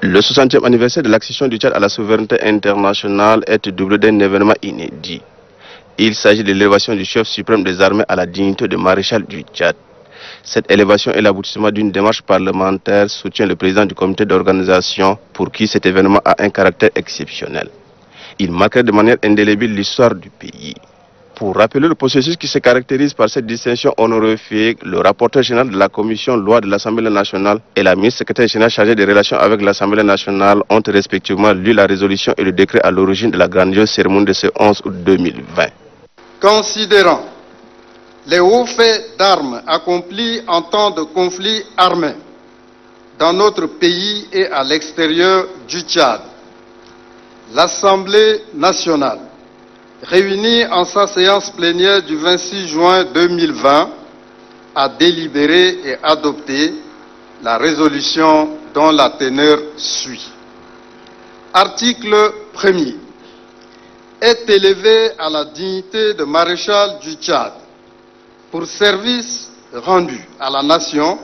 Le 60e anniversaire de l'accession du Tchad à la souveraineté internationale est doublé d'un événement inédit. Il s'agit de l'élévation du chef suprême des armées à la dignité de maréchal du Tchad. Cette élévation est l'aboutissement d'une démarche parlementaire, soutient le président du comité d'organisation pour qui cet événement a un caractère exceptionnel. Il marquerait de manière indélébile l'histoire du pays. Pour rappeler le processus qui se caractérise par cette distinction honorifique, le rapporteur général de la commission loi de l'Assemblée nationale et la ministre secrétaire générale chargée des relations avec l'Assemblée nationale ont respectivement lu la résolution et le décret à l'origine de la grandiose cérémonie de ce 11 août 2020. Considérant les hauts faits d'armes accomplis en temps de conflit armé dans notre pays et à l'extérieur du Tchad, l'Assemblée nationale, réunie en sa séance plénière du 26 juin 2020, a délibéré et adopté la résolution dont la teneur suit. Article 1er. Est élevé à la dignité de maréchal du Tchad pour services rendus à la nation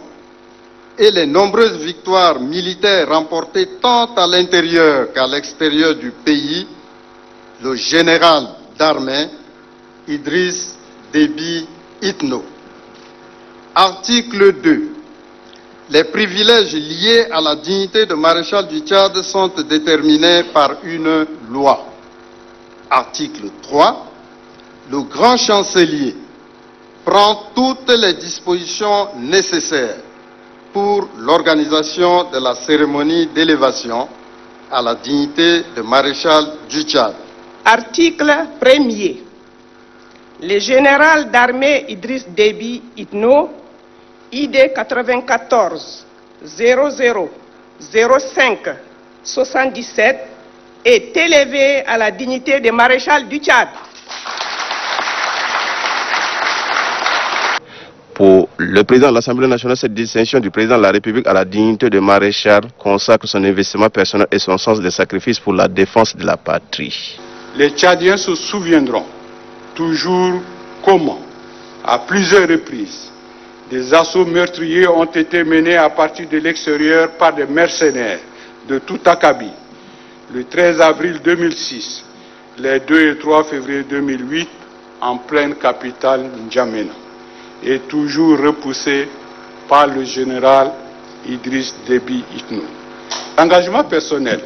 et les nombreuses victoires militaires remportées tant à l'intérieur qu'à l'extérieur du pays, le général d'armée Idriss Déby Itno. Article 2. Les privilèges liés à la dignité de maréchal du Tchad sont déterminés par une loi. Article 3. Le grand chancelier prend toutes les dispositions nécessaires pour l'organisation de la cérémonie d'élévation à la dignité de maréchal du Tchad. Article 1er. Le général d'armée Idriss Déby Itno, ID 94 00 05 77, est élevé à la dignité de maréchal du Tchad. Pour le président de l'Assemblée nationale, cette distinction du président de la République à la dignité de maréchal consacre son investissement personnel et son sens des sacrifices pour la défense de la patrie. Les Tchadiens se souviendront toujours comment, à plusieurs reprises, des assauts meurtriers ont été menés à partir de l'extérieur par des mercenaires de tout acabit. Le 13 avril 2006, les 2 et 3 février 2008, en pleine capitale N'Djamena, et toujours repoussé par le général Idriss Déby Itno. L'engagement personnel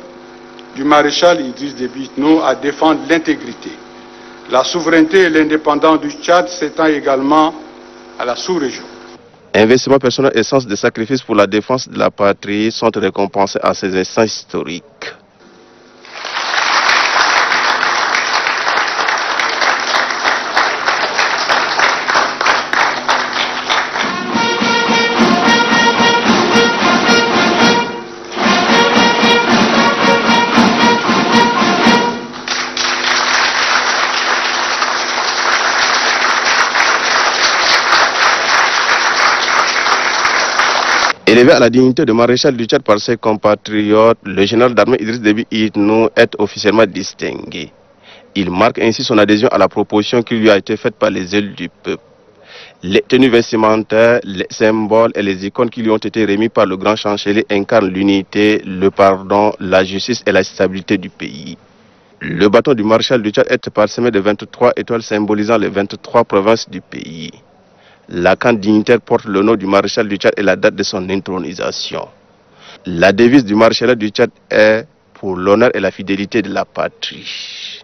du maréchal Idriss Déby Itno à défendre l'intégrité, la souveraineté et l'indépendance du Tchad s'étend également à la sous-région. Investissement personnel et sens de sacrifice pour la défense de la patrie sont récompensés à ces instants historiques. Élevé à la dignité de maréchal du Tchad par ses compatriotes, le général d'armée Idriss Déby Itno est officiellement distingué. Il marque ainsi son adhésion à la proposition qui lui a été faite par les élus du peuple. Les tenues vestimentaires, les symboles et les icônes qui lui ont été remis par le grand chancelier incarnent l'unité, le pardon, la justice et la stabilité du pays. Le bâton du maréchal du Tchad est parsemé de 23 étoiles symbolisant les 23 provinces du pays. La canne dignitaire porte le nom du maréchal du Tchad et la date de son intronisation. La devise du maréchal du Tchad est « Pour l'honneur et la fidélité de la patrie ».